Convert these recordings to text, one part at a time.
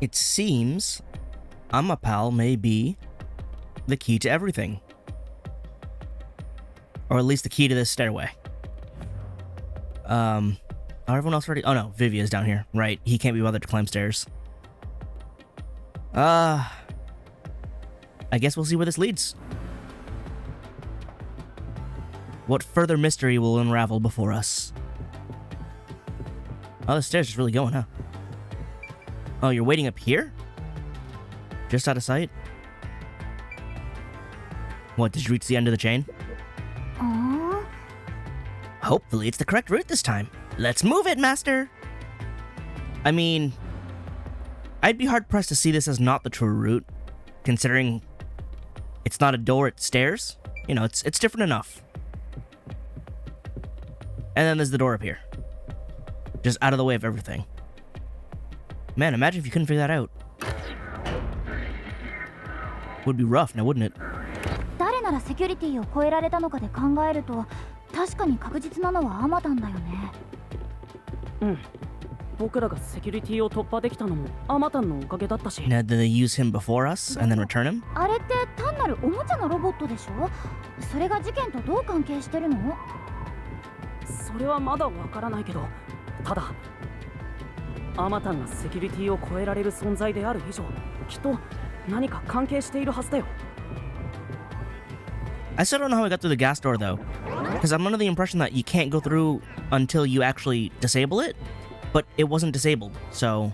It seems Amapal may be the key to everything. Or at least the key to this stairway. Are everyone else ready? Oh no, Vivia's down here. Right, he can't be bothered to climb stairs. I guess we'll see where this leads. What further mystery will unravel before us? Oh, the stairs is really going, huh? Oh, you're waiting up here? Just out of sight? What, did you reach the end of the chain? Hopefully it's the correct route this time. Let's move it, Master! I mean, I'd be hard-pressed to see this as not the true route, considering it's not a door, it's stairs. You know, it's different enough. And then there's the door up here. Just out of the way of everything. Man, imagine if you couldn't figure that out. Would be rough now, wouldn't it? 誰ならセキュリティを超えられたのかで考えると、確かに確実なのはアマタンだよね。僕らがセキュリティを突破できたのもアマタンのおかげだったし。Now, did they use him before us and then return him? あれって単なるおもちゃのロボットでしょ？それが事件とどう関係してるの？それはまだわからないけど、ただアマタンがセキュリティを超えられる存在である以上、きっと何か関係しているはずだよ。I still don't know how I got through the gas door though, because I'm under the impression that you can't go through until you actually disable it, but it wasn't disabled, so...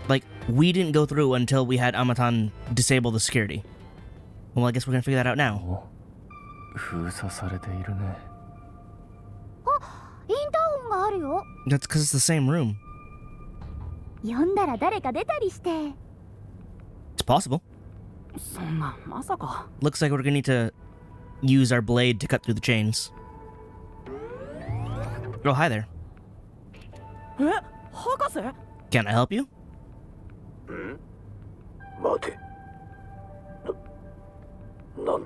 Like, we didn't go through until we had Amatan disable the security. Well, I guess we're gonna figure that out now. 封鎖されているね。あ、インターホンがあるよ。That's because it's the same room. 呼んだら誰か出たりして。It's possible. そんな、まさか。Looks like we're gonna need to use our blade to cut through the chains. Oh, hi there. 博士? Can I help you? 待て。なん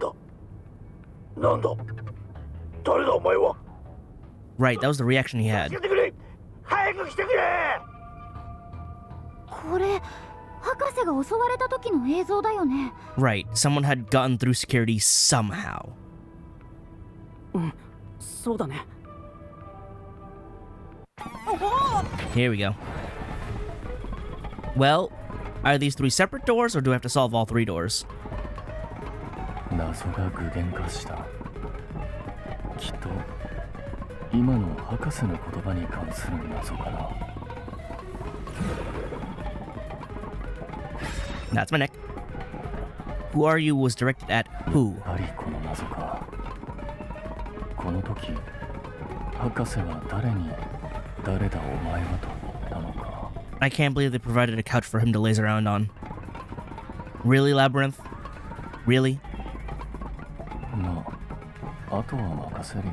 だ誰だお前は Right, that was the reaction he had. 早く来てくれこれ、博士が襲われた時の映像だよね。Right, someone had gotten through security somehow. そうだね。Here we go. Well, are these three separate doors, or do I have to solve all three doors? 謎が具現化した。きっと今の博士の言葉に関する謎かな。That's my neck. Who are you was directed at who? やはりこの謎か。この時、博士は誰に誰だお前はと言ったのか。I can't believe they provided a couch for him to laze around on. Really, Labyrinth? Really? まあ、あとは任せるよ。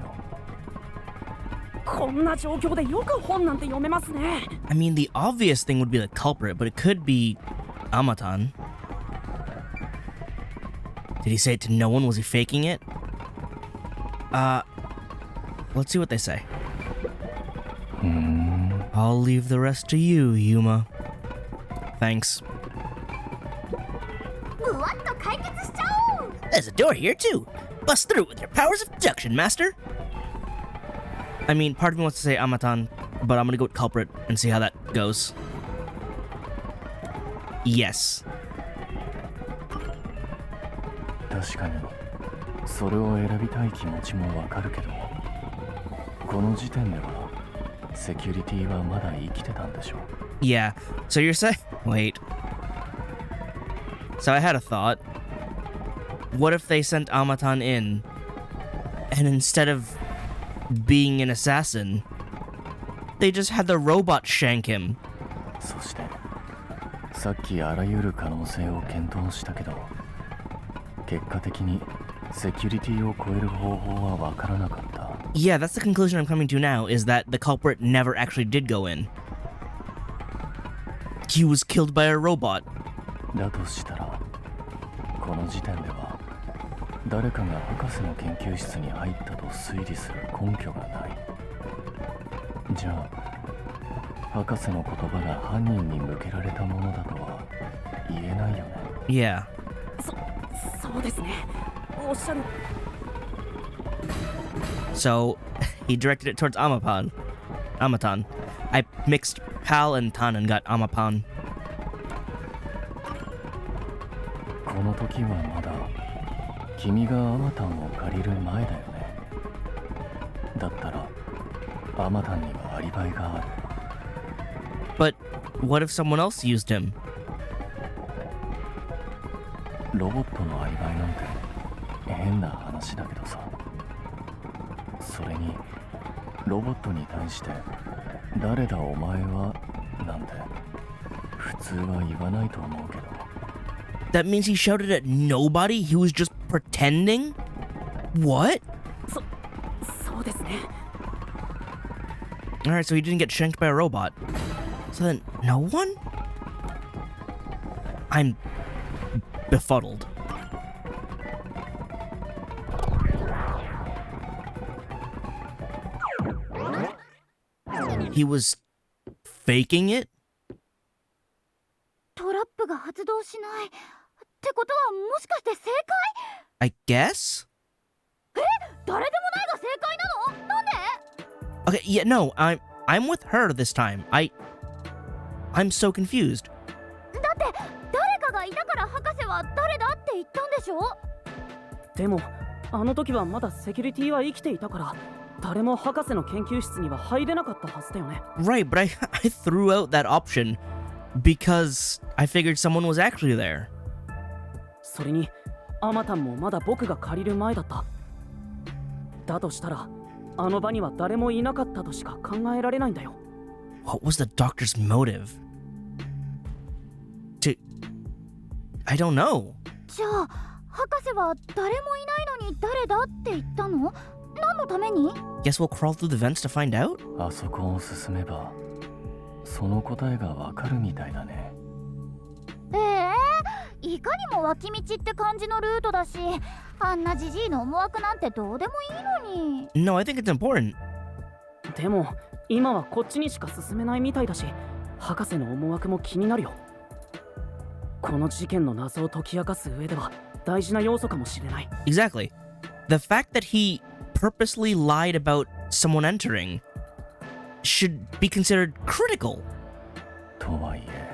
こんな状況でよく本なんて読めますね。I mean, the obvious thing would be the culprit, but it could be Amatan. Did he say it to no one? Was he faking it? Let's see what they say. I'll leave the rest to you, Yuma. Thanks. There's a door here, too. Bust through with your powers of deduction, Master. I mean, part of me wants to say Amatan, but I'm gonna go with culprit and see how that goes. Yes. 確かにそれを選びたい気持ちもわかるけど、この時点ではセキュリティはまだ生きてたんでしょ。Yeah. So you're saying... Wait. So I had a thought. What if they sent Amatan in, and instead of being an assassin, they just had the robot shank him? そしてさっきあらゆる可能性を検討したけど、結果的にセキュリティを超える方法はわからなかった。Yeah, that's the conclusion I'm coming to now, is that the culprit never actually did go in. He was killed by a robot. だとしたら、この時点では誰かが博士の研究室に入ったと推理する根拠がない。じゃあ博士の言葉が犯人に向けられたものだとは言えないよね。Yeah. そうですね。おっしゃる。 So he directed it towards Amatan. I mixed Pal and Tan and got Amapan. この時はまだ君がアマタンを借りる前だよね。だったらアマタンにはアリバイがある。 But what if someone else used him? ロボットのアリバイなんて変な話だけどさ。それにロボットに対して誰だお前はなんて普通は言わないと思うけど。 That means he shouted at nobody? He was just pretending? What? そうですね。 Alright, so he didn't get shanked by a robot. So then, no one? I'm befuddled. He was faking it? トラップが発動しないってことはもしかして正解？ I guess? 誰でもないが正解なの？なんで？ Okay, yeah, no, I'm with her this time. I'm so confused. だって誰かがいたから博士は誰だって言ったんでしょ？でもあの時はまだセキュリティは生きていたから誰も博士の研究室には入れなかったはずだよね。 Right, but I threw out that option because I figured someone was actually there. それにアマタンもまだ僕が借りる前だった。だとしたらあの場には誰もいなかったとしか考えられないんだよ。 What was the doctor's motive? I don't know. じゃあ博士は誰もいないのに誰だって言ったの？何のために？ Guess we'll crawl through the vents to find out? あそこを進めばその答えがわかるみたいだね。いかにも脇道って感じのルートだし、あんなジジイの思惑なんてどうでもいいのに。 No, I think it's important. でも今はこっちにしか進めないみたいだし、博士の思惑も気になるよ。この事件の謎を解き明かす上では大事な要素かもしれない。 Exactly. The fact that he purposely lied about someone entering should be considered critical. とはいえ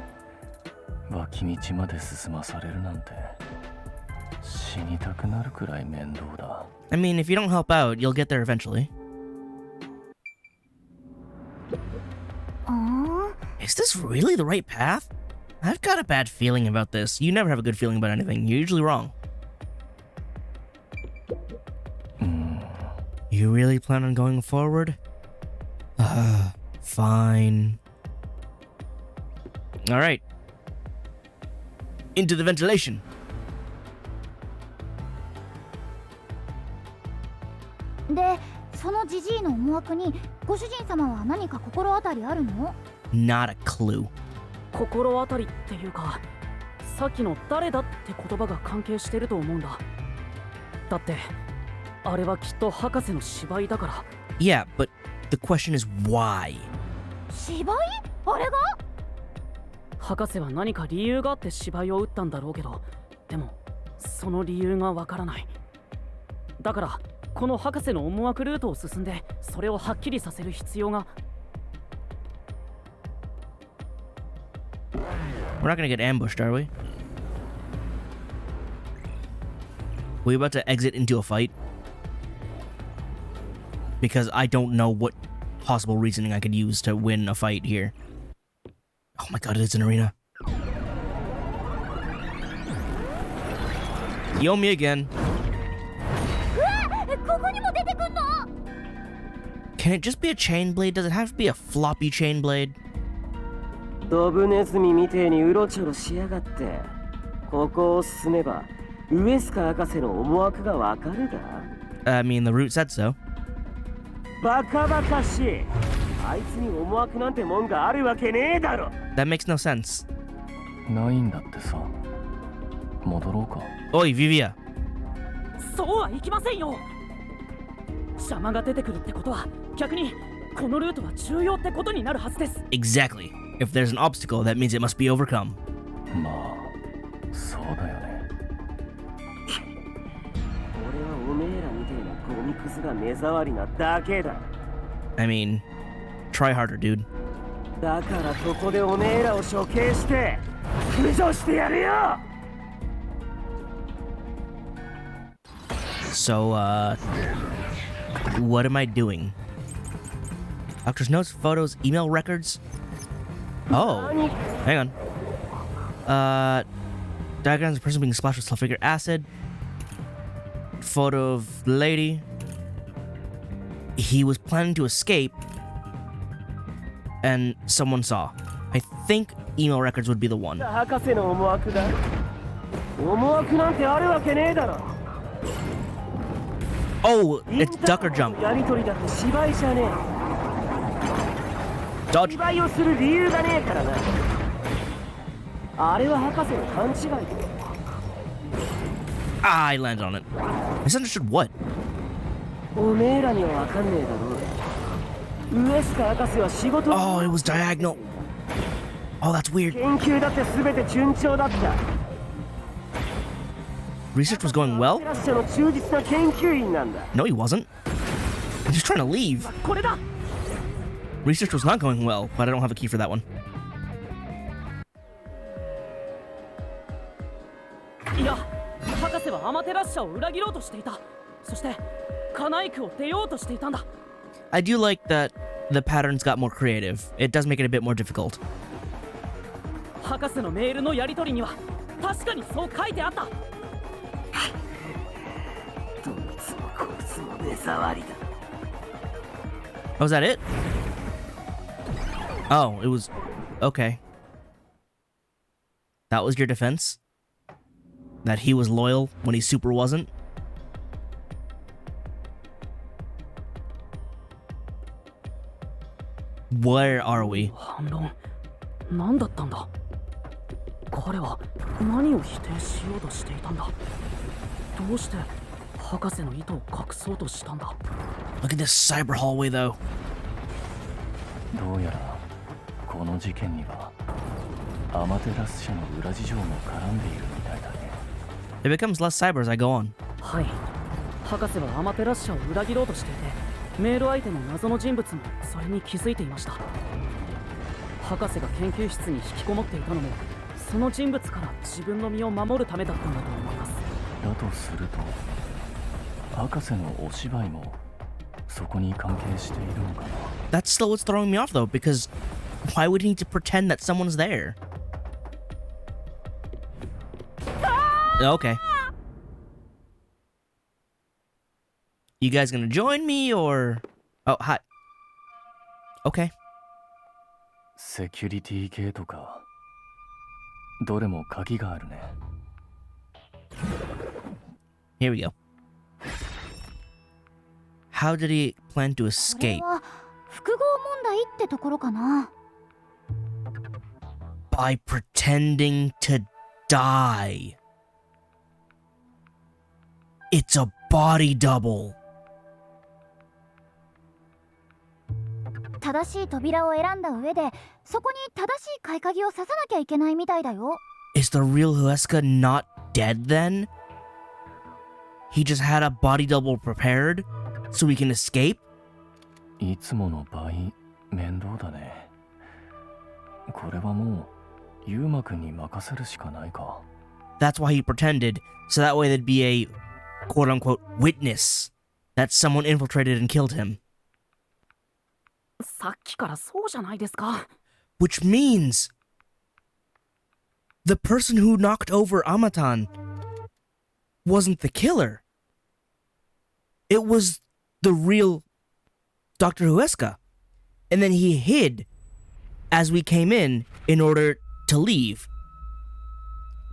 脇道まで進まされるなんて死にたくなるくらい面倒だ。 I mean, if you don't help out, you'll get there eventually. Is this really the right path? I've got a bad feeling about this. You never have a good feeling about anything. You're usually wrong. You really plan on going forward? Fine. Alright. Into the ventilation. で、そのジジイの思惑にご主人様は何か心当たりあるの？ Not a clue. 心当たりっていうか、さっきの誰だって言葉が関係してると思うんだ。だってあれはきっと博士の芝居だから。 Yeah, but the question is why? 芝居？あれが？博士は何か理由があって芝居を打ったんだろうけど、でもその理由がわからない。だからこの博士の思惑ルートを進んでそれをはっきりさせる必要が。 We're not gonna get ambushed, are we? We about to exit into a fight? Because I don't know what possible reasoning I could use to win a fight here. Oh my god, it is an arena. Yo me again. ここにも出てくんの？ Can it just be a chain blade? Does it have to be a floppy chain blade? ドブネズミみてえにうろちょろしやがって。ここを進めばウエスカ博士の思惑がわかるだ。 I mean, the root said so. バカバカしい。あいつに思惑なんてもんがあるわけねえだろ。 That makes no sense. ないんだってさ。戻ろうか。Oi, Vivia. そうはいきませんよ。邪魔が出てくるってことは逆にこのルートは重要ってことになるはずです。 Exactly. If there's an obstacle, that means it must be overcome. まあそうだよね。俺はおめえらみてえなゴミクズが目障りなだけだ。 I mean, try harder, dude. だからここでおめえらを処刑して駆除してやるよ。 So, what am I doing? Doctor's notes, photos, email records? Oh, hang on. Diagrams of person being splashed with sulfuric acid. Photo of lady. He was planning to escape, and someone saw. I think email records would be the one. 博士の思惑だ。思惑なんてあるわけねえだろ。 Oh, it's duck or jump. やりとりだって芝居じゃねえ。 Dodge. 芝居をする理由がねえからな。あれは博士の勘違いだ。 Ah, I landed on it. Misunderstood what? おめえらにはわかんねえだろう。ウエスカ博士は仕事。 Oh, it was diagonal. Oh, that's weird. 研究だって全て順調だった。 Research was going well? ラッシャの忠実な研究員なんだ。 No, he wasn't. He was trying to leave. これだ。 Research was not going well, but I don't have a key for that one. いや、博士はアマテラッシャを裏切ろうとしていた。そしてカナイクを出ようとしていたんだ。 I do like that the patterns got more creative. It does make it a bit more difficult. 博士のメールのやり取りには確かにそう書いてあった。 どいつもこいつも目障りだ。 Oh, was that it? Oh, it was... Okay. That was your defense? That he was loyal when he super wasn't? Where are we? 反論何だったんだ。彼は何を否定しようとしていたんだ。どうして博士の意図を隠そうとしたんだ。 Look at this cyber hallway, though. どうやらこの事件にはアマテラス社の裏事情も絡んでいるみたいだね。 It becomes less cyber as I go on. はい。博士はアマテラッシャを裏切ろうとしていて、メール相手の謎の人物もそれに気づいていました。博士が研究室に引きこもっていたのも、その人物から自分の身を守るためだったんだと思います。だとすると博士のお芝居もそこに関係しているのかな。 That's still what's throwing me off, though, because why would he need to pretend that someone's there? Okay. You guys gonna join me, or... Oh, hi. Okay. セキュリティ系とかどれも鍵があるね。 Here we go. How did he plan to これ escape? は複合問題ってところかな。 By pretending to die. It's a body double. 正しい扉を選んだ上で、そこに正しい買い鍵を刺さなきゃいけないみたいだよ。 Is the real Huesca not dead then? He just had a body double prepared so he can escape? いつもの倍面倒だね。これはもうユーマくんに任せるしかないか。 That's why he pretended, so that way there'd be a quote-unquote witness that someone infiltrated and killed him. さっきからそうじゃないですか。 Which means the person who knocked over Amatan wasn't the killer. It was the real Dr. Huesca. And then he hid as we came in order to leave.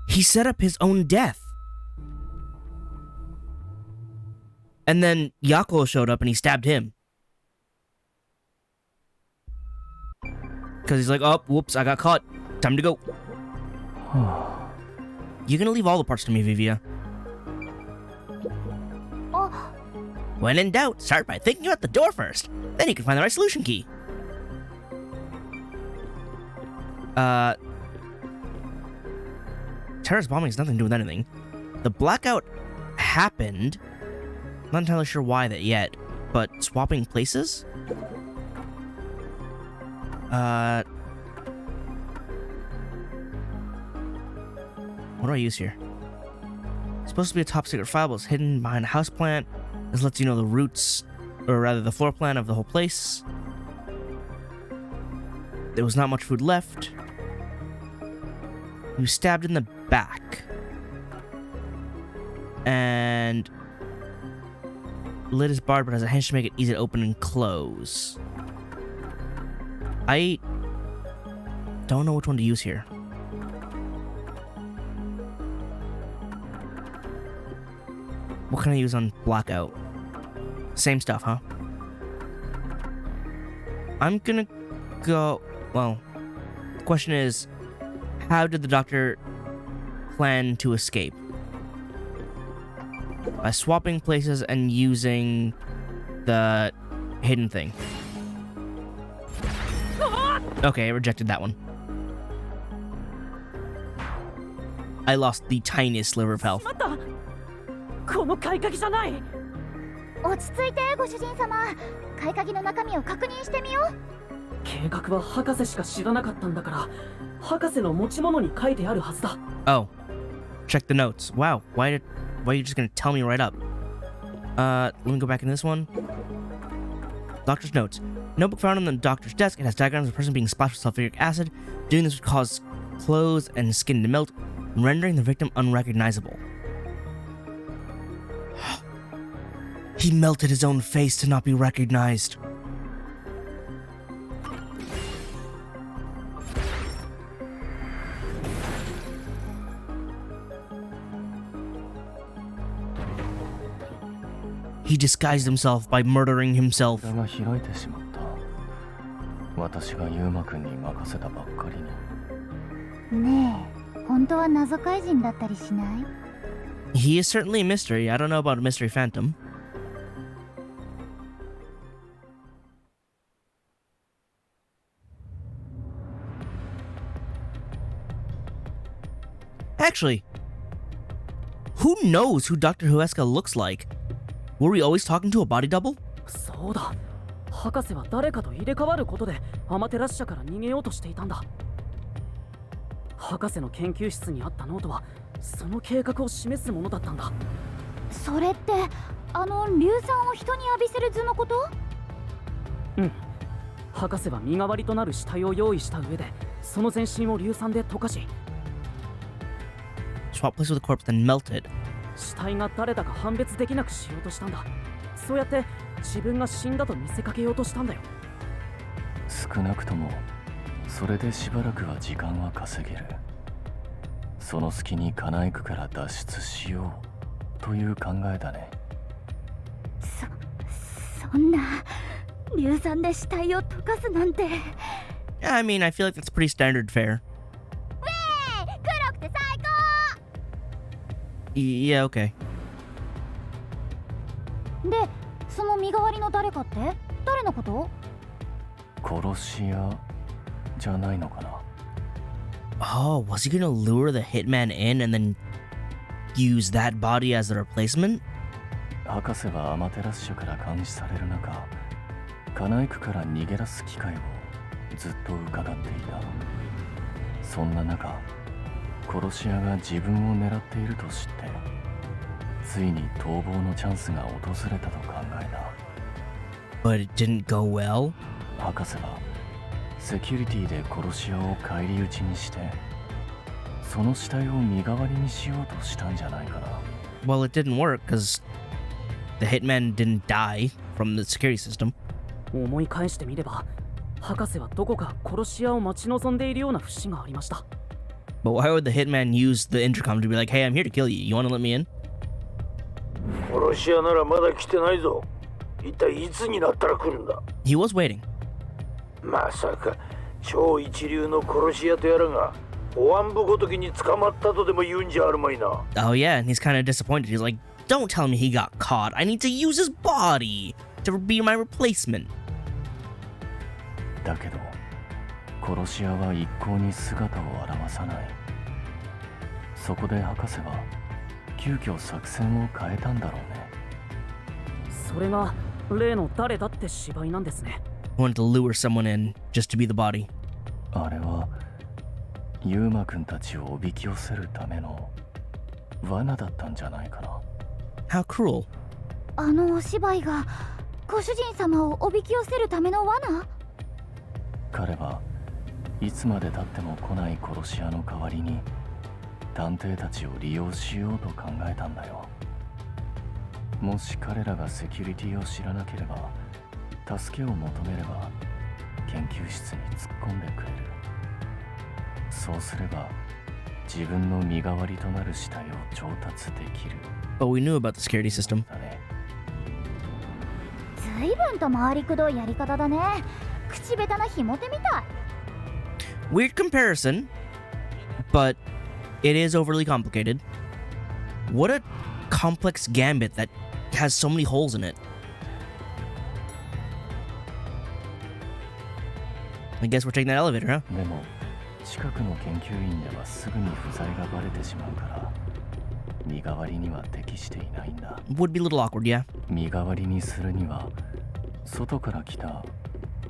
He set up his own death. And then Yakuo showed up and he stabbed him. Because he's like, oh, whoops, I got caught. Time to go. You're gonna leave all the parts to me, Vivia. Oh. What? When in doubt, start by thinking about the door first. Then you can find the right solution key. Terrorist bombing has nothing to do with anything. The blackout happened. Not entirely sure why that yet, but swapping places? What do I use here? It's supposed to be a top secret file, but it's hidden behind a houseplant. This lets you know the roots, or rather the floor plan of the whole place. There was not much food left. He was stabbed in the back. And lid is barred but has a hinge to make it easy to open and close. I don't know which one to use here. What can I use on blackout? Same stuff, huh? I'm gonna go... Well, the question is, how did the doctor plan to escape? By swapping places and using the hidden thing. Okay, I rejected that one. I lost the tiniest sliver of health. この買い鍵じゃない。落ち着いてご主人様。買い鍵の中身を確認してみよう。計画は博士しか知らなかったんだから、博士の持ち物に書いてあるはずだ。Oh, check the notes. Wow, why are you just gonna tell me right up? Let me go back in this one. Doctor's notes. Notebook found on the doctor's desk. It has diagrams of a person being splashed with sulfuric acid. Doing this would cause clothes and skin to melt, rendering the victim unrecognizable. He melted his own face to not be recognized. He disguised himself by murdering himself. 蓋が開いてしまった。私がユウマくんに任せたばっかりに。ねえ、本当は謎怪人だったりしない？ He is certainly a mystery. I don't know about a mystery phantom. Actually, who knows who Dr. Huesca looks like? Were we always talking to a body double? そうだ。博士は誰かと入れ替わることでアマテラス社から逃げようとしていたんだ。博士の研究室にあったノートはその計画を示すものだったんだ。それって硫酸を人に浴びせる図のこと？うん。博士は身代わりとなる死体を用意した上でその全身を硫酸で溶かし Swap place with the corpse, then melt it. 死体が誰だか判別できなくしようとしたんだ。そうやって自分が死んだと見せかけようとしたんだよ。少なくともそれでしばらくは時間は稼げる。その隙にカナイクから脱出しようという考えだね。そんな硫酸で死体を溶かすなんて。I mean, I feel like that's pretty standard fare. Yeah, okay. で、その身代わりの誰かって誰のこと？殺し屋じゃないのかな。Oh, was he gonna lure the hitman in and then use that body as the replacement? 博士はアマテラス社から監視される中、カナイクから逃げ出す機会をずっと伺っていた。そんな中、殺し屋が自分を狙っていると知って、ついに逃亡のチャンスが訪れたと考えた。But it didn't go well? 博士はセキュリティで殺し屋を返り討ちにして、その死体を身代わりにしようとしたんじゃないかな。Well, it didn't work because the hitman didn't die from the security system. 思い返してみれば、博士はどこか殺し屋を待ち望んでいるような節がありました。But why would the hitman use the intercom to be like, hey, I'm here to kill you. You want to let me in? 殺し屋ならまだ来てないぞ。一体いつになったら来るんだ。 He was waiting. まさか超一流の殺し屋とやらがおわんぼごときに捕まったとでも言うんじゃあるまいな。Oh yeah, and he's kind of disappointed. He's like, Don't tell me he got caught. I need to use his body to be my replacement. だけど殺し屋は一向に姿を現さない。そこで博士は急遽作戦を変えたんだろうね。それが例の誰だって芝居なんですね。Wanted to lure someone in just to be the body. あれはユーマくんたちをおびき寄せるための罠だったんじゃないかな。 How cruel. あのお芝居がご主人様をおびき寄せるための罠？彼はいつまでたっても来ない殺し屋の代わりに探偵たちを利用しようと考えたんだよ。もし彼らがセキュリティを知らなければ助けを求めれば研究室に突っ込んでくれる。そうすれば自分の身代わりとなる死体を調達できる。 But we knew about the security system. だね。随分と回りくどいやり方だね。口下手なひも手みたい。Weird comparison, but it is overly complicated. What a complex gambit that has so many holes in it. I guess we're taking that elevator, huh? でも近くの研究員ではすぐに不在がバレてしまうから身代わりには適していないんだ。 Would be a little awkward, yeah. 身代わりにするには外から来た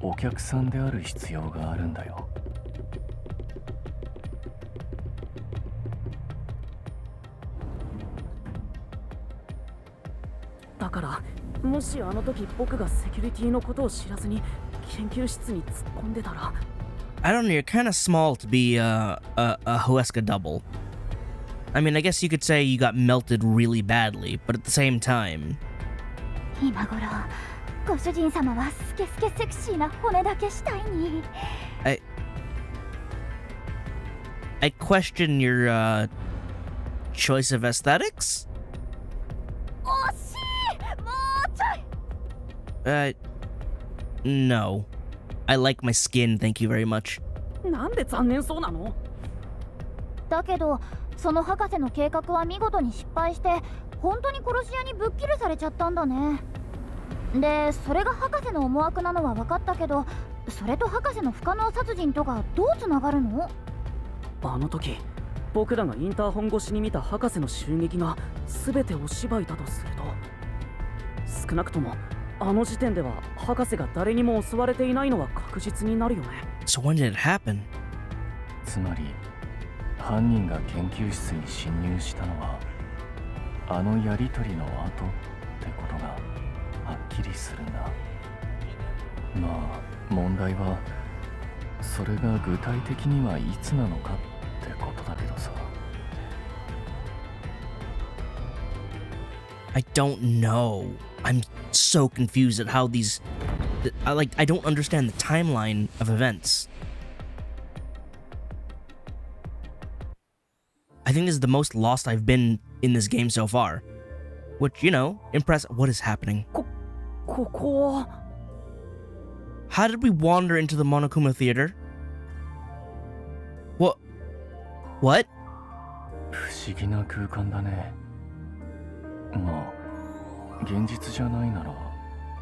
お客さんである必要があるんだよ。だからもしあの時僕がセキュリティのことを知らずに研究室に突っ込んでたら。 I don't know, you're kind of small to be a Huesca double. I mean, I guess you could say you got melted really badly, but at the same time... 今頃ご主人様はスケスケセクシーな骨だけしたいに。I question your, choice of aesthetics? 惜しい！もうちょい！ No. I like my skin, thank you very much. なんで残念そうなの？だけどその博士の計画は見事に失敗して本当に殺し屋にぶっきるされちゃったんだね。でそれが博士の思惑なのは分かったけど、それと博士の不可能殺人とかどうつながるの？あの時僕らがインターホン越しに見た博士の襲撃が全てお芝居だとすると、少なくともあの時点では博士が誰にも襲われていないのは確実になるよね。 So when did it happen? つまり犯人が研究室に侵入したのはあのやり取りの後ってことがはっきりするんだ。まあ問題はそれが具体的にはいつなのかってことだけどさ。 I don't know. I'm so confused at how these... I don't understand the timeline of events. I think this is the most lost I've been in this game so far. Which, you know, what is happening? ここは How did we wander into the Monokuma Theater? What? 不思議な空間だね。まあ現実じゃないなら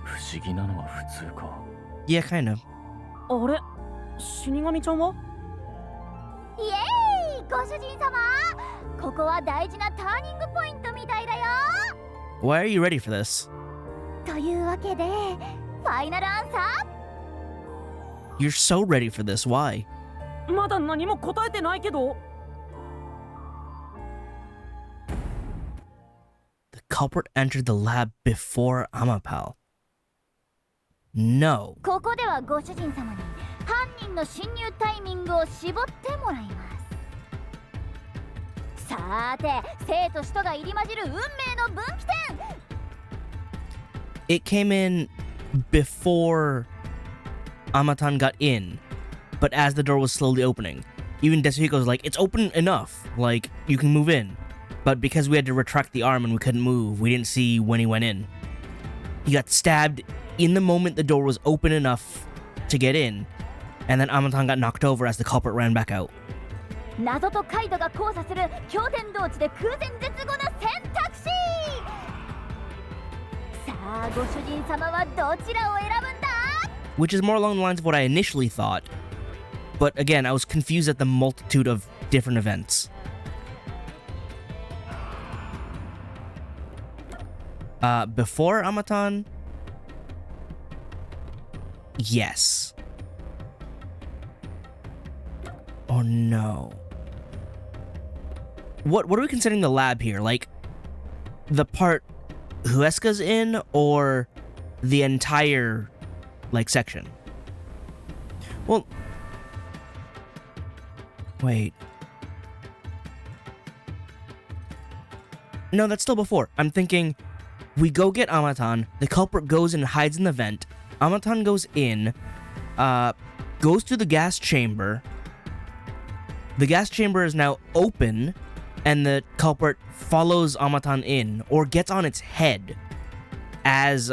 不思議なのは普通か。 Yeah, kind of. あれ死神ちゃんは？イエーイ！ご主人様、ここは大事なターニングポイントみたいだよ。 Why are you ready for this? というわけでファイナルアンサー？ You're so ready for this. Why? まだ何も答えてないけど。The culprit entered the lab before Amapal. No. ここではご主人様に犯人の侵入タイミングを絞ってもらいます。さーて、生と死とが入り混じる運命の分岐点。 It came in before Amatan got in, but as the door was slowly opening, even Desuhiko was like, it's open enough, like, you can move in. But because we had to retract the arm and we couldn't move, we didn't see when he went in. He got stabbed in the moment the door was open enough to get in, and then Amatan got knocked over as the culprit ran back out. 謎とカイドが交差する驚天動地で空前絶後の選択肢。あご主人様はどちらを選ぶんだ Which is more along the lines of what I initially thought. But again, I was confused at the multitude of different events. Before Amatan? Yes. Oh no. What are we considering the lab here? Like, the part Huesca's in, or the entire, like, section? Well... Wait. No, that's still before. I'm thinking, we go get Amatan, the culprit goes and hides in the vent, Amatan goes in, goes through the gas chamber, the gas chamber is now open, and the culprit follows Amatan in, or gets on its head, as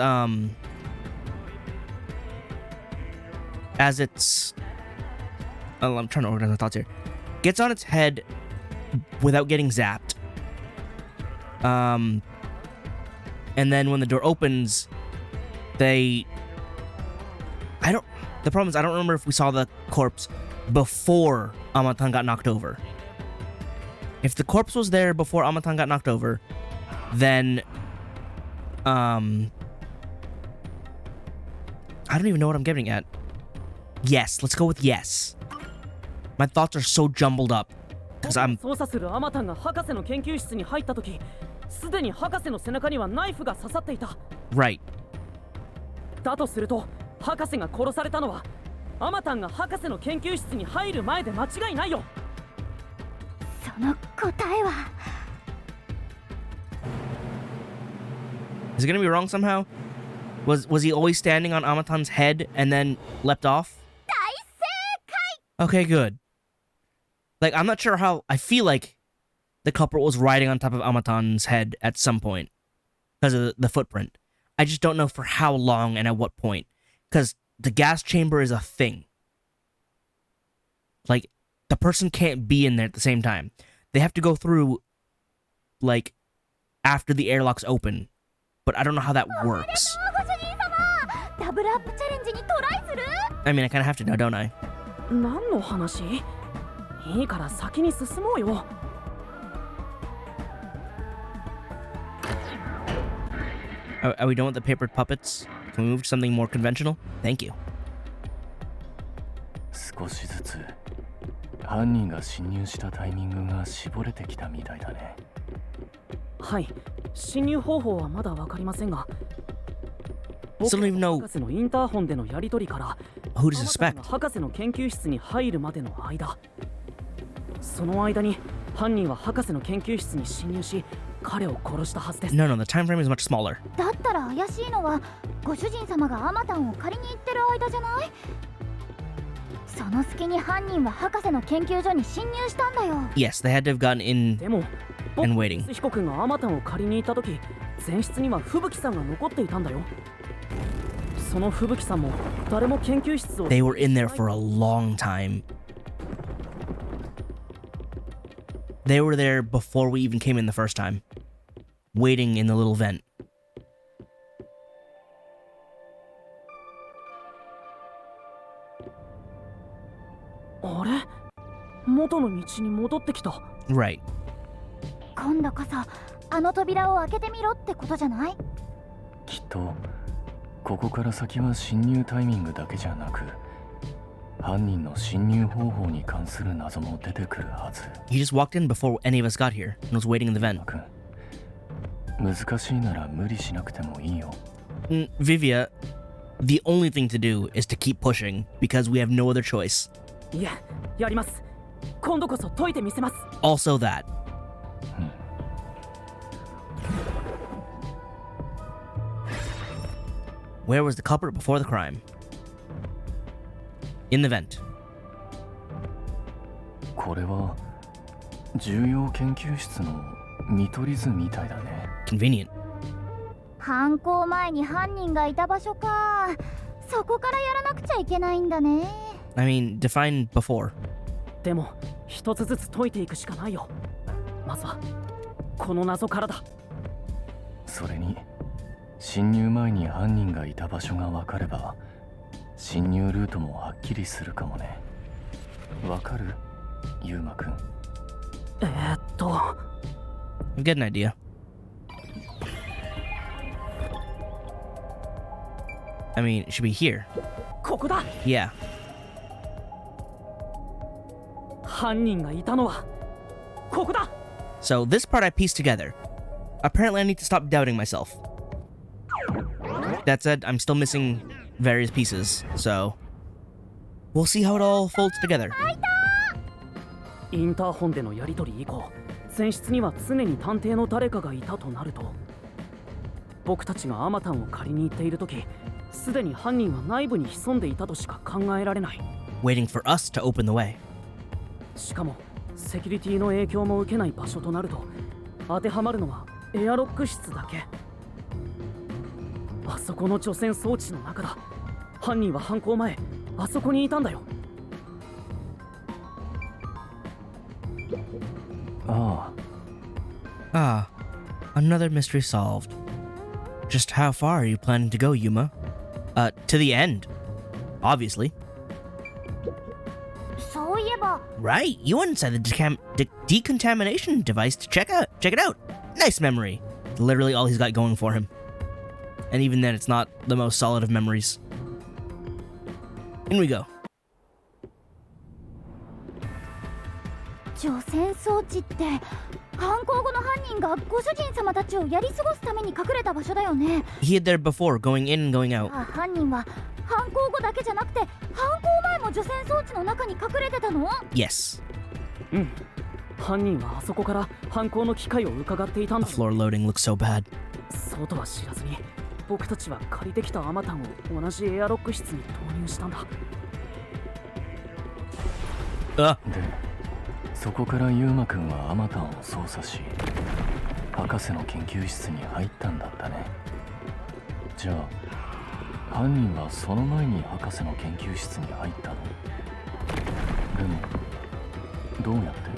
it's... Oh, I'm trying to organize my thoughts here. Gets on its head without getting zapped. And then when the door opens, the problem is I don't remember if we saw the corpse before Amatan got knocked over. If the corpse was there before Amatan got knocked over, then I don't even know what I'm getting at. Yes, let's go with yes. My thoughts are so jumbled up because I'm 操作するアマタンが博士の研究室に入った時、すでに博士の背中にはナイフが刺さっていた。 right. だとすると、博士が殺されたのはアマタンが博士の研究室に入る前で間違いないよ。その答えは Is it gonna be wrong somehow? Was he always standing on Amatan's head and then leapt off? 大正解 Okay, good. Like, I'm not sure how... I feel like the culprit was riding on top of Amatan's head at some point because of the footprint. I just don't know for how long and at what point. Because the gas chamber is a thing. Like, the person can't be in there at the same time. They have to go through, like, after the airlocks open. But I don't know how that works. ご主人様ダブルアップチャレンジにトライする I mean, I kind of have to now, don't I? 何の話？いいから先に進もうよ。Are we done with the papered puppets? Can we move to something more conventional? Thank you. 少しずつ犯人が侵入したタイミングが絞れてきたみたいだね。はい、侵入方法はまだわかりませんが、 Still don't even know 博士のインターホンでのやり取りから、 who to suspect. 博士の研究室に入るまでの間、その間に犯人は博士の研究室に侵入し、彼を殺したはずです。 No, the time frame is much smaller. だったら怪しいのはご主人様がアマタンを借りに行ってる間じゃない？その隙に犯人は博士の研究所に侵入したんだよ。 Yes, they had to have gotten in でも and waiting. 被告がアマタンを借りに行った時、前室には吹雪さんが残っていたんだよ。その吹雪さんも誰も研究室を They were in there for a long time. They were there before we even came in the first time. Waiting in the little vent. あれ？元の道に戻ってきた。 Right. 今度こそあの扉を開けてみろってことじゃない？きっとここから先は侵入タイミングだけじゃなく、犯人の侵入方法に関する謎も出てくるはず。 He just walked in before any of us got here and was waiting in the vent. 難しいなら無理しなくてもいいよ。Vivia, the only thing to do is to keep pushing because we have no other choice. いや、やります。今度こそ解いてみせます。 Also that. Where was the culprit before the crime? In the vent. これは重要研究室の見取り図みたいだね。 Convenient. 犯行前に犯人がいた場所か。そこからやらなくちゃいけないんだね。I mean, define before. でも一つずつ解いていくしかないよ。まずはこの謎からだ。それに侵入前に犯人がいた場所が分かれば侵入ルートもはっきりするかもね。わかる？ユーマくん。I get an idea. I mean, it should be here. ここだ。 Yeah. 犯人がいたのはここだ。 So this part I pieced together. Apparently I need to stop doubting myself. That said, I'm still missing various pieces, so we'll see how it all folds together. インターホンでのやり取り以降、前室には常に探偵の誰かがいたとなると、僕たちがアマタンを借りに行っているとき、すでに犯人は内部に潜んでいたとしか考えられない。 Waiting for us to open the way. しかもセキュリティの影響も受けない場所となると、当てはまるのはエアロック室だけ。あそこの除染装置の中だ。犯人は犯行前あそこにいたんだよ。Ah, another mystery solved. Just how far are you planning to go, Yuma? To the end. Obviously. そういえば Right, you went inside the decontamination device to check it out. Nice memory. It's literally all he's got going for him. And even then, it's not the most solid of memories. In we go. 除染装置って犯行後の犯人がご主人様たちをやり過ごすために隠れた場所だよね。 He hid there before, going in and going out. 犯人は犯行後だけじゃなくて犯行前も除染装置の中に隠れてたの？ Yes. 犯人はあそこから犯行の機会を伺っていたん The だ。 floor loading looks so bad. そうとは知らずに、僕たちは借りてきたアマタンを同じエアロック室に投入したんだ。あ、で、そこからユーマくんはアマタンを操作し、博士の研究室に入ったんだったね。じゃあ犯人はその前に博士の研究室に入ったの？でもどうやって？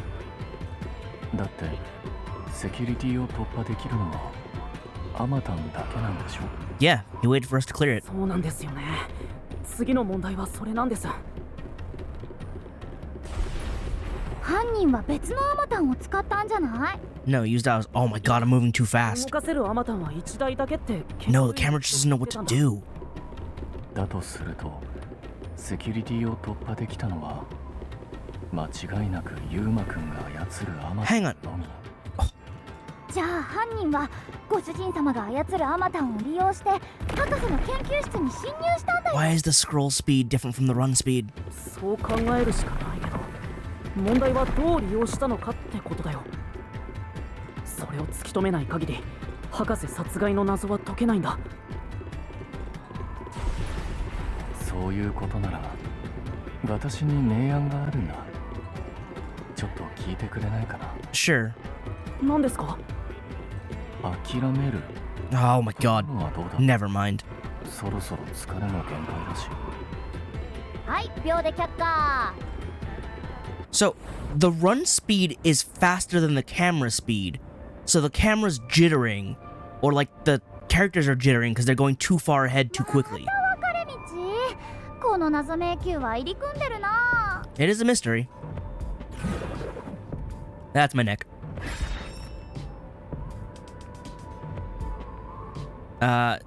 だってセキュリティを突破できるのはアマタンだけなんでしょ？ Yeah, he waited for us to clear it. そうなんですよね。次の問題はそれなんです。犯人は別のアマタンを使ったんじゃない？ No, he used ours. Oh my god, I'm moving too 動 fast. かせるアマタンは1台だけって。 No, the camera just doesn't know what to do. だとするとセキュリティを突破できたのは間違いなくユーマくんが操るアマタン Hang on. のみ。じゃあ犯人はご主人様が操るアマタンを利用して博士の研究室に侵入したんだよ。 Why is the scroll speed different from the run speed? そう考えるしかないけど、問題はどう利用したのかってことだよ。それを突き止めない限り博士殺害の謎は解けないんだ。そういうことなら私に明暗があるんだ。ちょっと聞いてくれないかな？ Sure. 何ですか？諦める Oh my god. のはどうだ？ Never mind. そろそろ疲れも限界だし。はい秒で却下。 So, the run speed is faster than the camera speed. So the camera's jittering, or like the characters are jittering because they're going too far ahead too quickly. 分かれ道？この謎迷宮は入り組んでるな。 It is a mystery. That's my neck.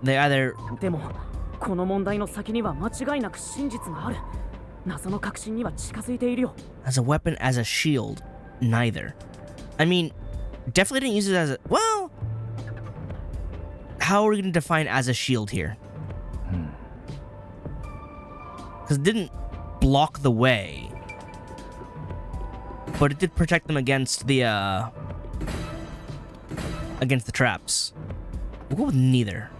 They either... でもこの問題の先には間違いなく真実がある。謎の確信には近づいているよ。 as a weapon, as a shield, neither. I mean, definitely didn't use it as a... Well... How are we going to define as a shield here? Because it didn't block the way. But it did protect them against the, against the traps. We'll go with neither.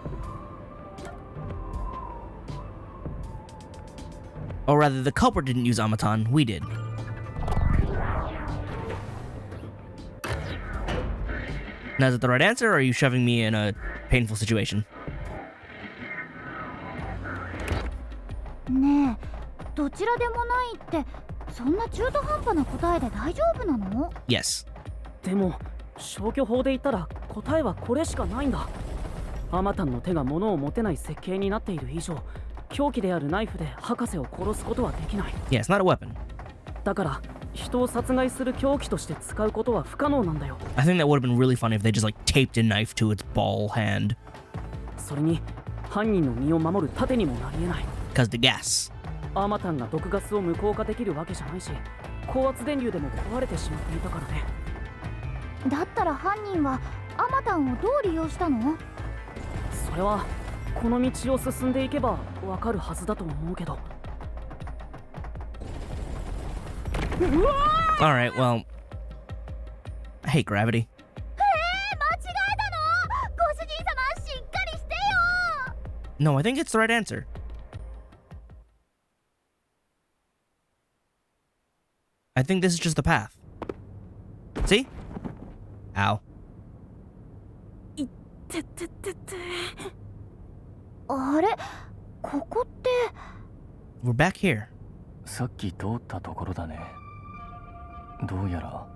Or rather, the culprit didn't use Amaton, we did. Now, is it the right answer, or are you shoving me in a painful situation? ねえ、どちらでもないってそんな中途半端な答えで大丈夫なの？ Yes. でも消去法で言ったら答えはこれしかないんだ。アマタンの手が物を持てない設計になっている以上、凶器であるナイフで博士を殺すことはできない。 Yeah, it's not a weapon. だから人を殺害する凶器として使うことは不可能なんだよ。 I think that would have been really funny if they just like taped a knife to its ball hand. それに犯人の身を守る盾にもなり得ない。 Because the gas. アマタンが毒ガスを無効化できるわけじゃないし、高圧電流でも壊れてしまっていたからね。だったら犯人はアマタンをどう利用したの？それはこの道を進んでいけばわかるはずだと思うけど。Alright, well. I hate gravity. 間違えたの？ご主人様、しっかりしてよ。 No, I think it's the right answer. I think this is just the path. See? Ow. てててて。あれ、ここって。 We're back here. さっき通ったところだね。どうやら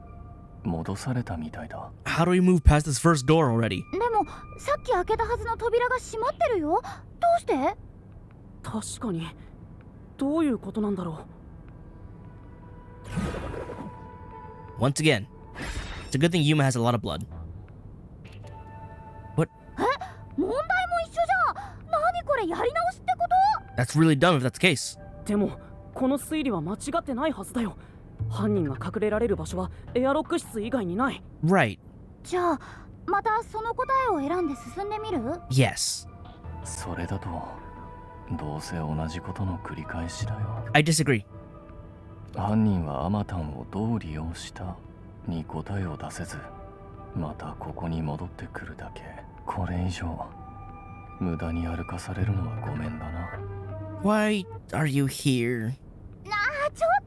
戻されたみたいだ。 How do we move past this first door already? でもさっき開けたはずの扉が閉まってるよ。どうして？確かに。どういうことなんだろう。 Once again, it's a good thing Yuma has a lot of blood. What? 問題も一緒じゃん。何これ、やり直しってこと？ That's really dumb if that's the case. でもこの推理は間違ってないはずだよ。犯人が隠れられる場所はエアロック室以外にない。 Right. じゃあまたその答えを選んで進んでみる？ Yes. それだとどうせ同じことの繰り返しだよ。 I disagree. 犯人はアマタンをどう利用したに答えを出せず、またここに戻ってくるだけ。これ以上無駄に歩かされるのはごめんだな。 Why are you here? ちょっ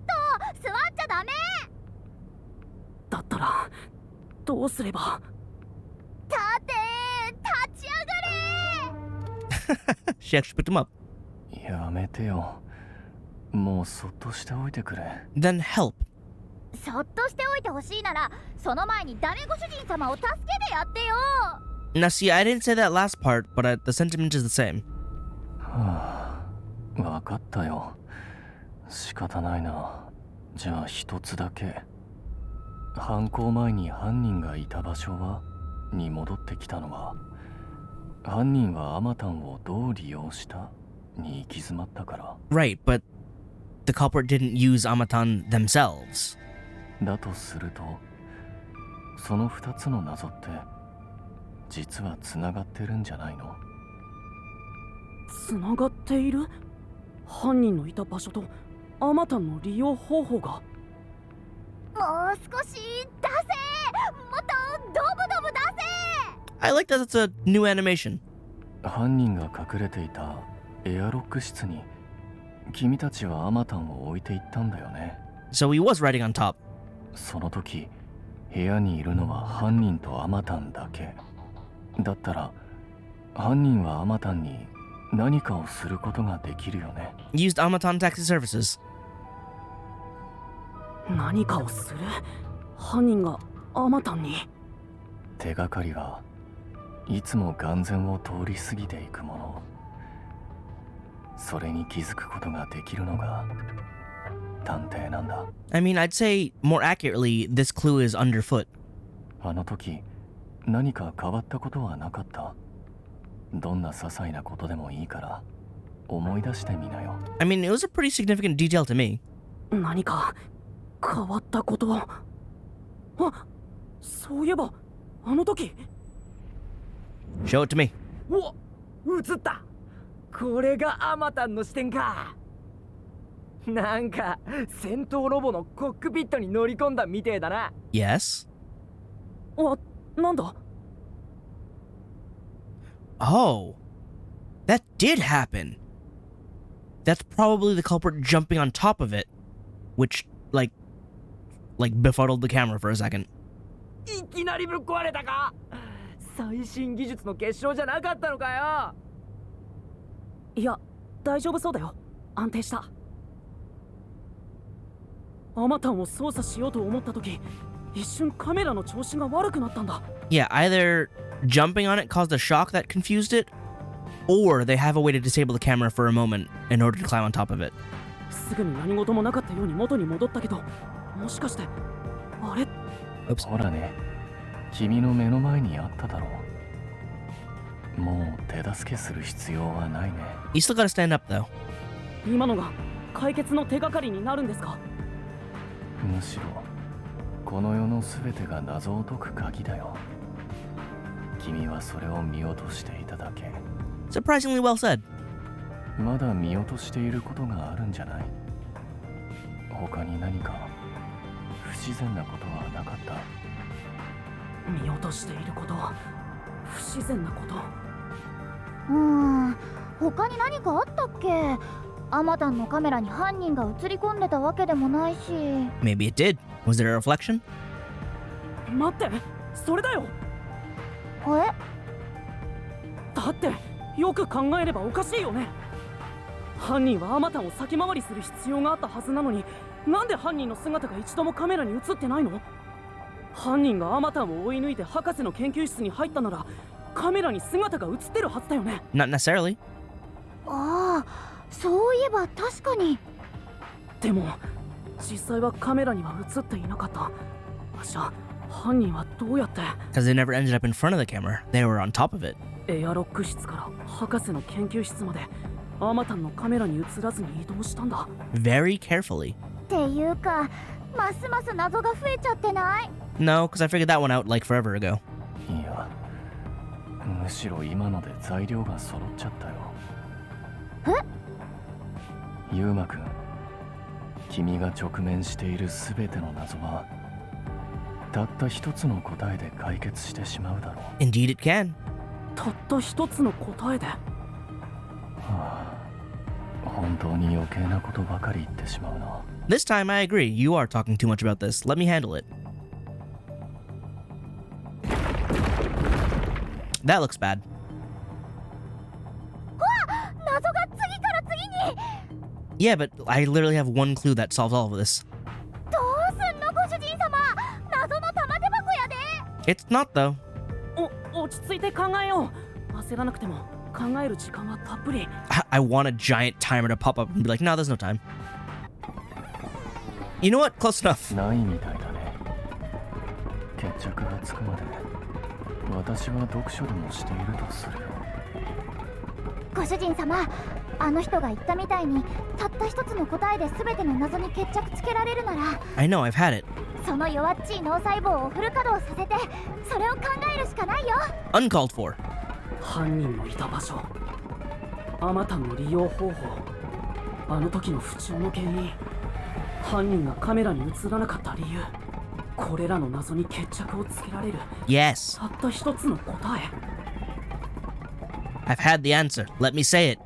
と座っちゃダメ。だったらどうすれば。立ち上がれ。 She actually picked him up. やめてよ。もうそっとしておいてくれ。 Then help. そっとしておいてほしいならその前にダメご主人様を助けてやってよ。 Now see, I didn't say that last part, but the sentiment is the same. はあ、わかったよ。仕方ないな。じゃあ一つだけ。犯行前に犯人がいた場所はに戻ってきたのは、犯人はアマタンをどう利用したに行き詰まったから。 Right, but the culprit didn't use Amatan themselves. だとすると、その二つの謎って実はつながってるんじゃないの？つながっている？犯人のいた場所とアマタンの利用方法が。もう少し出せ。もっとドブドブ出せ。 I like that it's a new animation. 犯人が隠れていたエアロック室に君たちはアマタンを置いていったんだよね。 So he was riding on top. その時部屋にいるのは犯人とアマタンだけだったら、犯人はアマタンに何かをすることができるよね。 Used Amatan taxi services. 何かをする？犯人がアマタンに？手がかりはいつも眼前を通り過ぎていくもの。それに気づくことができるのが探偵なんだ。 I mean, I'd say more accurately, this clue is underfoot. あの時何か変わったことはなかった？どんな些細なことでもいいから思い出してみなよ。 I mean, it was a pretty significant detail to me. 何か変わったこと。あ、そういえばあの時。 Show it to me. お、映った。これがアマタンの視点か。なんか戦闘ロボのコックピットに乗り込んだみてえだな。 Yes? あ、なんだ？ Oh, that did happen. That's probably the culprit jumping on top of it, which, like befuddled the camera for a second. いきなりぶっ壊れたか。最新技術の結晶じゃなかったのかよ。いや、大丈夫そうだよ。安定した。アマタンを操作しようと思った時、一瞬カメラの調子が悪くなったんだ。Yeah, either jumping on it caused a shock that confused it, or they have a way to disable the camera for a moment in order to climb on top of it. すぐに何事もなかったように元に戻ったけど、もしかしてあれ Oops. ほらね、君の目の前にあっただろう。もう手助けする必要はないね。 You still gotta stand up though. 今のが解決の手がかりになるんですか？むしろこの世の全てが謎を解く鍵だよ。君はそれを見落としていただけ。 Surprisingly well said. まだ見落としていることがあるんじゃない？他に何か不自然なことはなかった？見落としていること、不自然なこと。他に何かあったっけ？アマタンのカメラに犯人が映り込んでたわけでもないし。 Maybe it did. Was there a reflection? 待って、それだよ。だってよく考えればおかしいよね。犯人はアマタンを先回りする必要があったはずなのに、なんで犯人の姿が一度もカメラに映ってないの？犯人がアマタンを追い抜いて博士の研究室に入ったなら、カメラに姿が映ってるはずだよね。 Not necessarily. ああ、そういえば確かに。でも実際はカメラには映っていなかった。じゃあ犯人はどうやって？ Because they never ended up in front of the camera. They were on top of it. エアロック室から博士の研究室までアマタンのカメラに映らずに移動したんだ。 Very carefully. っていうか、ますます謎が増えちゃってない？ No, because I figured that one out like forever ago. いや、むしろ今ので材料が揃っちゃったよ。ユウマくん、君が直面しているすべての謎はたった一つの答えで解決してしまうだろう。 Indeed it can. たった一つの答えで。本当に余計なことばかり言ってしまうな。 This time I agree. You are talking too much about this. Let me handle it. That looks bad. 謎が次から次に。 Yeah, but I literally have one clue that solves all of this. どうすんのご主人様？謎の玉手箱やで。 It's not though. 落ち着いて考えよう。焦らなくても考える時間はたっぷり。I want a giant timer to pop up and be like, no, there's no time. You know what? Close enough. ないみたいだね。決着がつくまで私は読書でもしているとするよ。ご主人様、あの人が言ったみたいにたった一つの答えで全ての謎に決着つけられるなら、 I know, I've had it. その弱っちい脳細胞をフル稼働させてそれを考えるしかないよ。 Uncalled for. 犯人のいた場所、アマタンの利用方法、あの時の不調の原因、犯人がカメラに映らなかった理由、これらの謎に決着をつけられる Yes. たった一つの答え。 I've had the answer. Let me say it.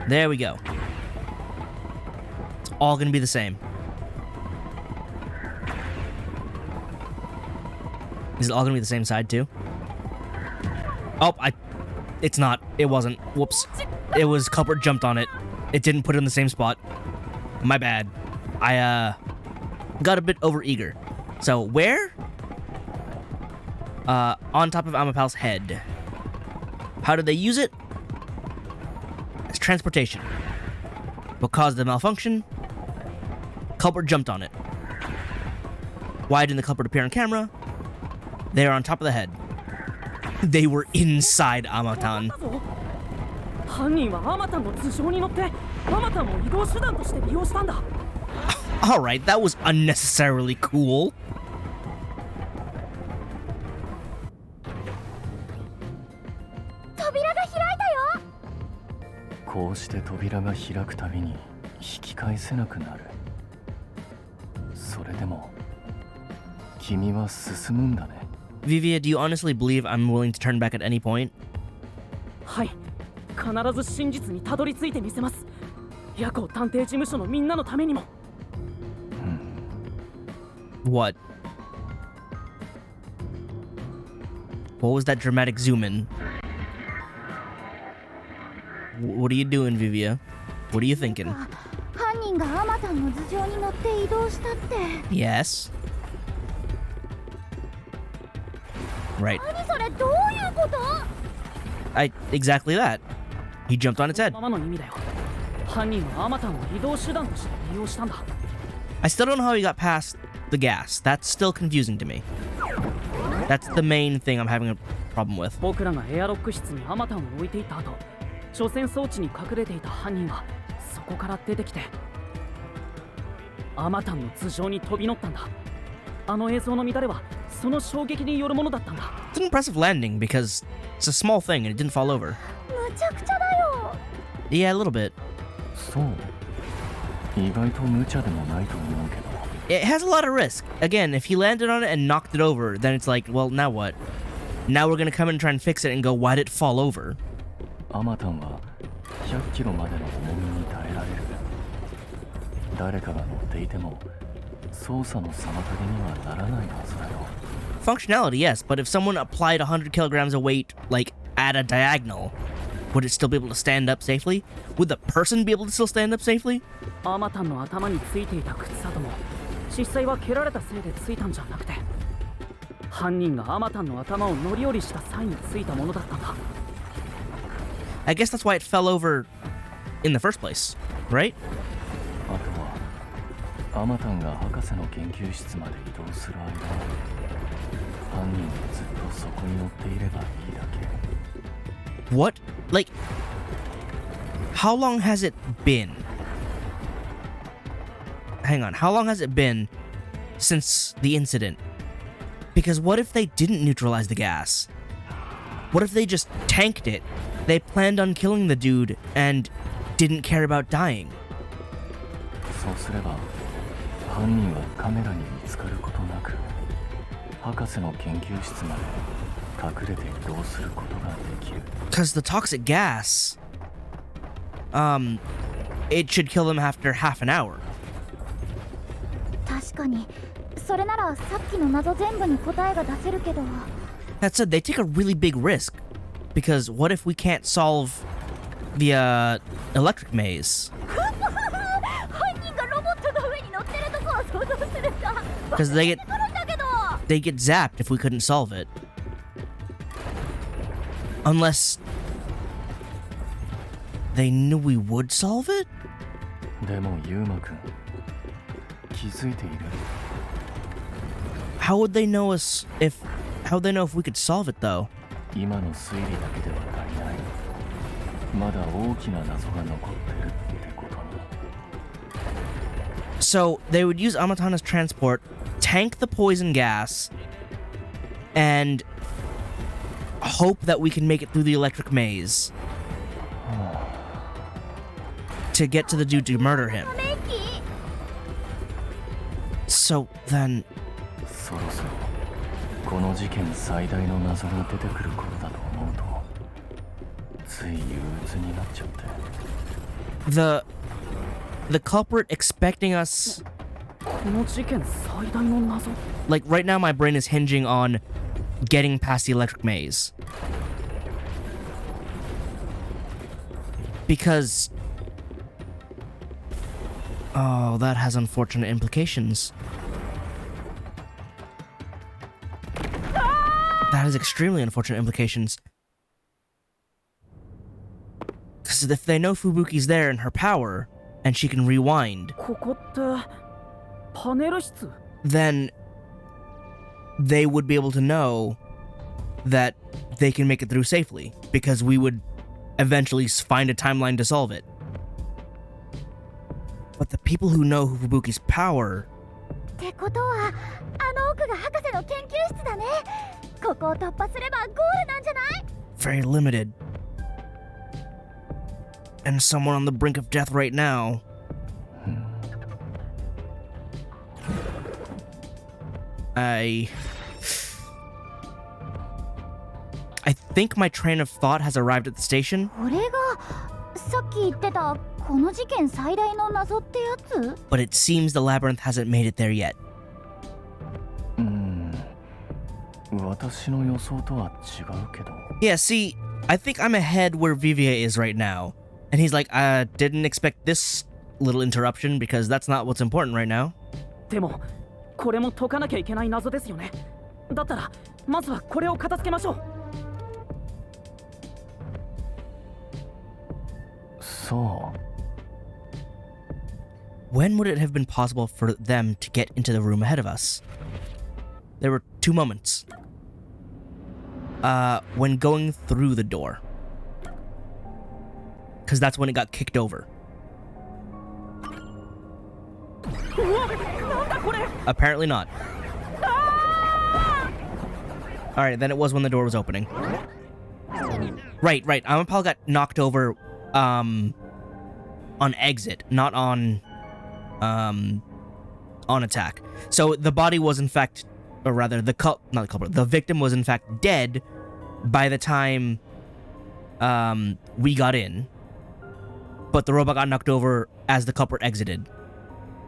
There we go. It's all gonna be the same. Is it all gonna be the same side too? Oh, it's not. It wasn't. Whoops. It was culprit jumped on it. It didn't put it in the same spot. My bad. I got a bit overeager. So where? On top of Amapal's head. How did they use it? As transportation. What caused the malfunction? Culprit jumped on it. Why didn't the culprit appear on camera? They are on top of the head. They were inside Amatan. 犯人はアマタンの頭上に乗ってアマタンを移動手段として利用したんだ。Alright, that was unnecessarily cool. 扉が開いたよ。こうして扉が開くたびに引き返せなくなる。それでも君は進むんだね。Vivia, do you honestly believe I'm willing to turn back at any point? はい、必ず真実にたどり着いてみせます。夜行探偵事務所のみんなのためにも。What? What was that dramatic zoom in? What are you doing, Vivia? What are you thinking? 犯人がアマタンの頭上に乗って移動したって。 Yes. Right. 何それ、どういうこと？ Exactly that. He jumped on its head. ままの意味だよ。犯人はアマタンを移動手段として利用したんだ。I still don't know how he got past the gas. That's still confusing to me. That's the main thing I'm having a problem with. 僕らがエアロック室にアマタンを置いていった後、除染装置に隠れていた犯人はそこから出てきてアマタンの頭上に飛び乗ったんだ。あの映像の乱れはその衝撃によるものだったんだ。 It's an impressive landing because it's a small thing and it didn't fall over. むちゃくちゃだよ。 Yeah, a little bit. そう意外と無茶でもないと思うけど It has a lot of risk. Again, if he landed on it and knocked it over, then it's like, well, now what? Now we're gonna come in and try and fix it and go, why did it fall over? アマタンは100キロまでの重みに耐えられる誰かが乗っていても操作の妨げにはならないはずだよ Functionality, yes, but if someone applied 100 kilograms of weight, like, at a diagonal, would it still be able to stand up safely? Would the person be able to still stand up safely? アマタンの頭についていた靴跡も実際は蹴られたせいでついたんじゃなくて犯人がアマタンの頭を乗り降りした際についたものだったんだ。 I guess that's why it fell over in the first place, right? あとはアマタンが博士の研究室まで移動する間犯人がずっとそこに乗っていればいいだけ What? Like, how long has it been? Hang on, how long has it been since the incident? Because what if they didn't neutralize the gas? What if they just tanked it? They planned on killing the dude and didn't care about dying. そうすれば犯人はカメラに見つかることなく博士の研究室まで隠れて移動することができる Because the toxic gas, it should kill them after half an hour. 確かにそれならさっきの謎全部に答えが出せるけど。 That said, they take a really big risk. Because what if we can't solve the, electric maze? 犯人がロボットの上に乗ってるとこを想像すると Because they 出てくるんだけど。 they get zapped if we couldn't solve it. Unless they knew we would solve it? でもユーマくん気づいている How would they know how would they know if we could solve it though? 今の推理だけでは足りないまだ大きな謎が残ってるってことに So they would use Amatana's transport, tank the poison gas, and hope that we can make it through the electric maze to get to the dude to murder him. So then, そろそろこの事件最大の謎が出てくる頃だと思うとつい憂鬱になっちゃって the culprit expecting us, この事件最大の謎。 like right now my brain is hinging on getting past the electric maze. Because, oh, that has unfortunate implications. That has extremely unfortunate implications. Because if they know Fubuki's there in her power, and she can rewind, ここってパネル室？ then they would be able to know that they can make it through safely, because we would eventually find a timeline to solve it. But the people who know Fubuki's power... ってことはあの奥が博士の研究室だね。ここを突破すればゴールなんじゃない？ very limited. And someone on the brink of death right now. I think my train of thought has arrived at the station. これがさっき言ってたこの事件最大の謎ってやつ？ But it seems the labyrinth hasn't made it there yet. 私の予想とは違うけど Yeah, see, I think I'm ahead where Vivier is right now. And he's like, I didn't expect this little interruption because that's not what's important right now. でもこれも解かなきゃいけない謎ですよね。だったらまずはこれを片付けましょう。そう。When would it have been possible for them to get into the room ahead of us? There were two moments. When going through the door. Because that's when it got kicked over. Apparently not. Alright, then it was when the door was opening. Right. Amapal got knocked over, on exit, not on attack. So the body was in fact, or rather the victim was in fact dead by the time we got in, but the robot got knocked over as the culprit exited.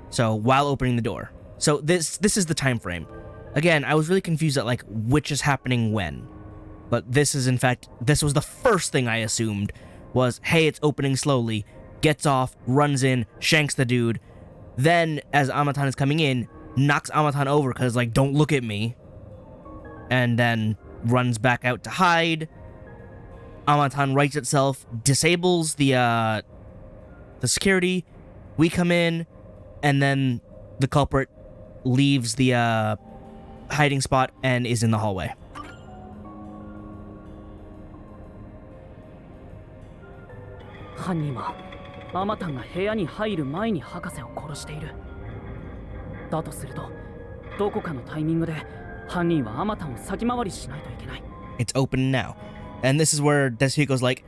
So while opening the door. So this is the time frame. Again, I was really confused at like which is happening when. But this is in fact, this was the first thing I assumed was, hey, it's opening slowly, gets off, runs in, shanks the dude. Then, as Amatan is coming in, knocks Amatan over because, like, don't look at me. And then runs back out to hide. Amatan rights itself, disables the security. We come in, and then the culprit leaves the hiding spot and is in the hallway. 犯人はアマタンが部屋に入る前に博士を殺している。だとすると、どこかのタイミングで犯人はアマタンを先回りしないといけない。It's open now. And this is where Desuhiko's like,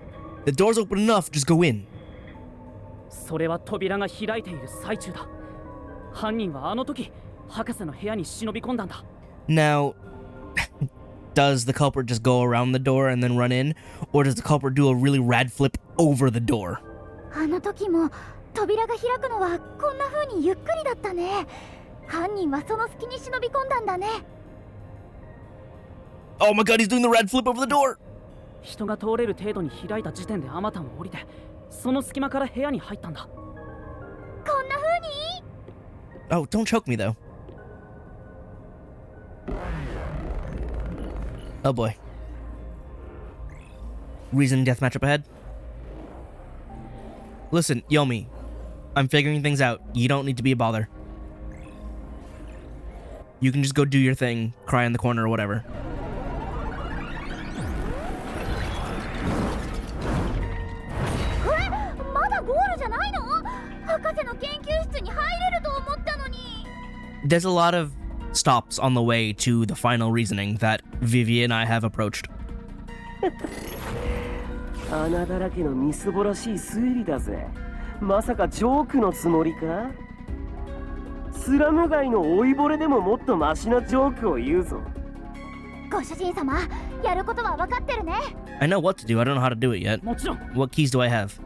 the door's open enough, just go in. それは扉が開いている最中だ。犯人はあの時、博士の部屋に忍び込んだんだ。Now, does the culprit just go around the door and then run in? Or does the culprit do a really rad flip over the door? あの時も扉が開くのはこんな風にゆっくりだったね。犯人はその隙に忍び込んだんだね。Oh my god, he's doing the rad flip over the door! 人が通れる程度に開いた時点でアマタンを降りて、その隙間から部屋に入ったんだ。こんな風に Oh, don't choke me though. Oh boy. Reason deathmatch up ahead? Listen, Yomi, I'm figuring things out. You don't need to be a bother. You can just go do your thing, cry in the corner or whatever. There's a lot of stops on the way to the final reasoning that Vivi and I have approached. 穴だらけのみすぼらしい推理だぜ。まさかジョークのつもりか？スラム街の老いぼれでももっとマシなジョークを言うぞ。ご主人様、やることは分かってるね。I know what to do, I don't know how to do it yet. もちろん。What keys do I have?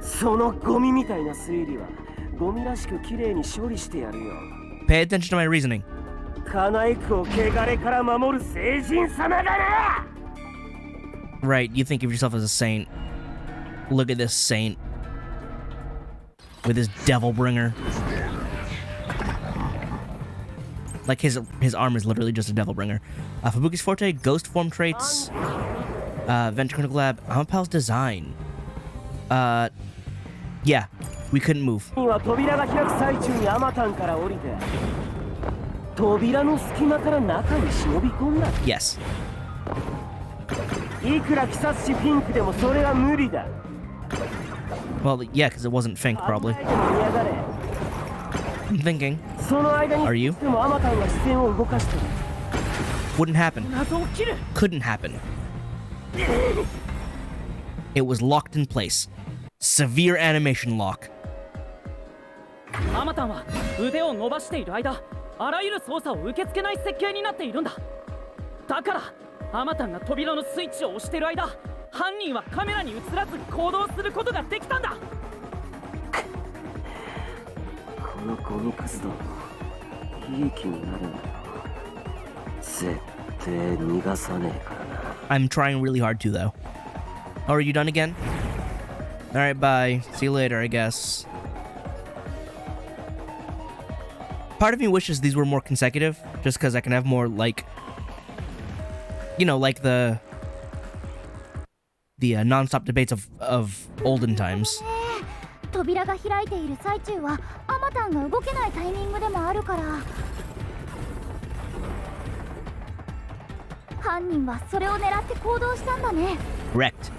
そのゴミみたいな推理はゴミらしく綺麗に処理してやるよ。Pay attention to my reasoning. カナイクを汚れから守る聖人様だな。 Right, you think of yourself as a saint. Look at this saint. With his devil bringer. Like his arm is literally just a devil bringer. Fubuki's forte, ghost form traits. Venture Critical Lab, Amapal's design. Yeah, we couldn't move. 扉が開く最中にアマタンから降りて扉の隙間から中に忍び込んだ。 Yes. いくら鬼殺師ピンクでもそれは無理だ。 Well, yeah, because it wasn't Fink, probably. I'm thinking. その間に Are you? でもアマタンが視線を動かしてる。 Wouldn't happen. 謎を切る。Couldn't happen. It was locked in place. Severe animation lock. アマタンは腕を伸ばしている間、あらゆる操作を受け付けない設計になっているんだ。だからアマタンが扉のスイッチを押している間、犯人はカメラに映らず行動することができたんだ。このゴミくずどもいい気になるんだよ。絶対逃がさねえからな。 I'm trying really hard to, though. Oh, are you done again? Alright, bye. See you later, I guess. Part of me wishes these were more consecutive, just because I can have more, like... You know, like the non-stop debates of olden times. 扉が開いている最中はアマタンが動けないタイミングでもあるから、犯人はそれを狙って行動したんだね。 Correct.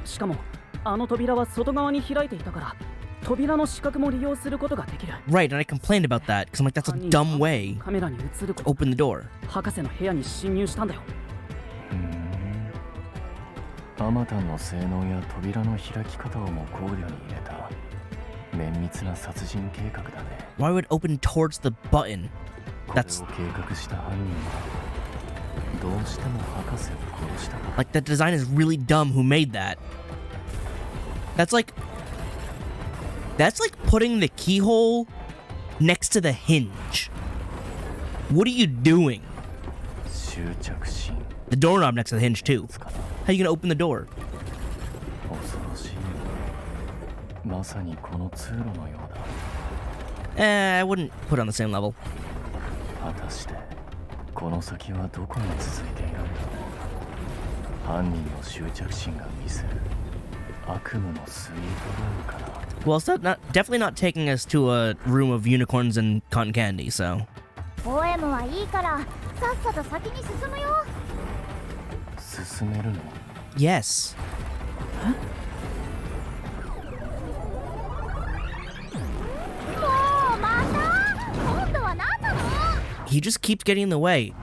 しかもあの扉は外側に開いていたから扉の死角も利用することができる。 Right, and I complained about that, because I'm like, that's a dumb way カメラに映る to こと open the door. 博士の部屋に侵入したんだよ。アマタンの性能や扉の開き方をも考慮に入れた綿密な殺人計画だね。 Why would it open towards the button? これを That's 計画した犯人はどうしても博士を殺したか。 like the design is really dumb who made that. That's like putting the keyhole next to the hinge. What are you doing? 執着心 The doorknob next to the hinge too. つかな。 How are you gonna open the door? 恐ろしい。まさにこの通路のようだ。I wouldn't put it on the same level. 果たしてこの先はどこに続いているんだろう。犯人の執着心が見せる悪夢のスイートルームかな。 Well, it's definitely not taking us to a room of unicorns and cotton candy, so. ポエムはいいからさっさと先に進むよ。進めるの？ Yes. もうまた今度は何なの？ He just keeps getting in the way.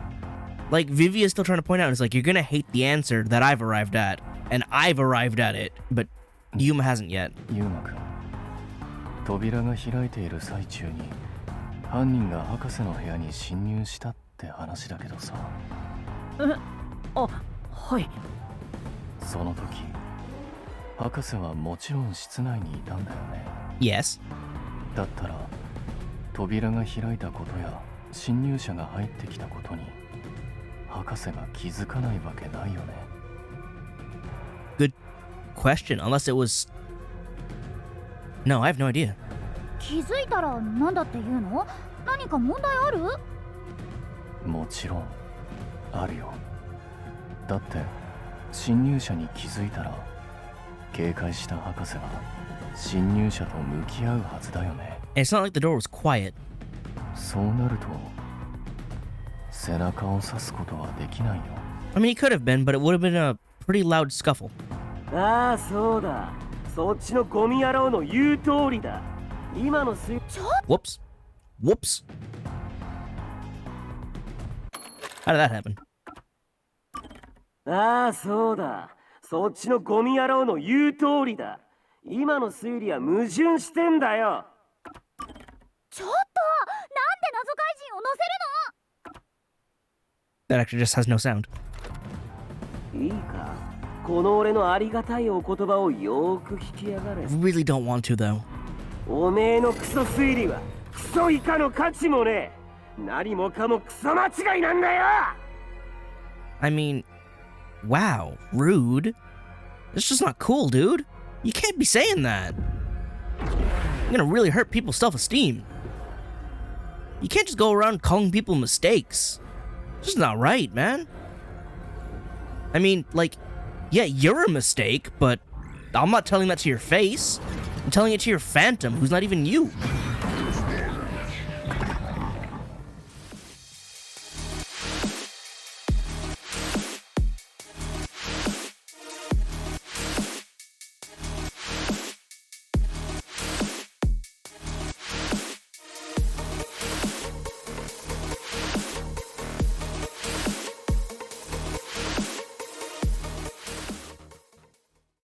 Like, Vivi is still trying to point out, it's like, you're gonna hate the answer that I've arrived at, and I've arrived at it, but Yuma hasn't yet. ユーマくん、扉が開いている最中に犯人が博士の部屋に侵入したって話だけどさ。あ、はい。その時博士はもちろん室内にいたんだよね。 Yes. だったら扉が開いたことや侵入者が入ってきたことに博士が気づかないわけないよね。 Good question, unless it was... No, I have no idea. 気づいたら何だって言うの？何か問題ある？もちろんあるよ。だって侵入者に気づいたら警戒した博士は侵入者と向き合うはずだよね。 It's not like the door was quiet. そうなると背中を刺すことはできないよ。 I mean, he could have been, but it would have been a pretty loud scuffle. ああそうだ、そっちのゴミ野郎の言う通りだ。今のす Whoops. Whoops. How did that happen? ああそうだ、そっちのゴミ野郎の言う通りだ。今の推理は矛盾してんだよ。ちょっとなんで謎怪人を乗せるの？ That actually just has no sound. いいか、この俺のありがたいお言葉をよーく聞きやがれ。 Really don't want to, though. おめえのクソ推理はクソ以下の価値もねえ。何もかもクソ間違いなんだよ。 I mean, wow, rude. It's just not cool, dude. You can't be saying that. You're gonna really hurt people's self-esteem. You can't just go around calling people mistakes. It's just not right, man. I mean, like, yeah, you're a mistake, but I'm not telling that to your face. I'm telling it to your phantom, who's not even you.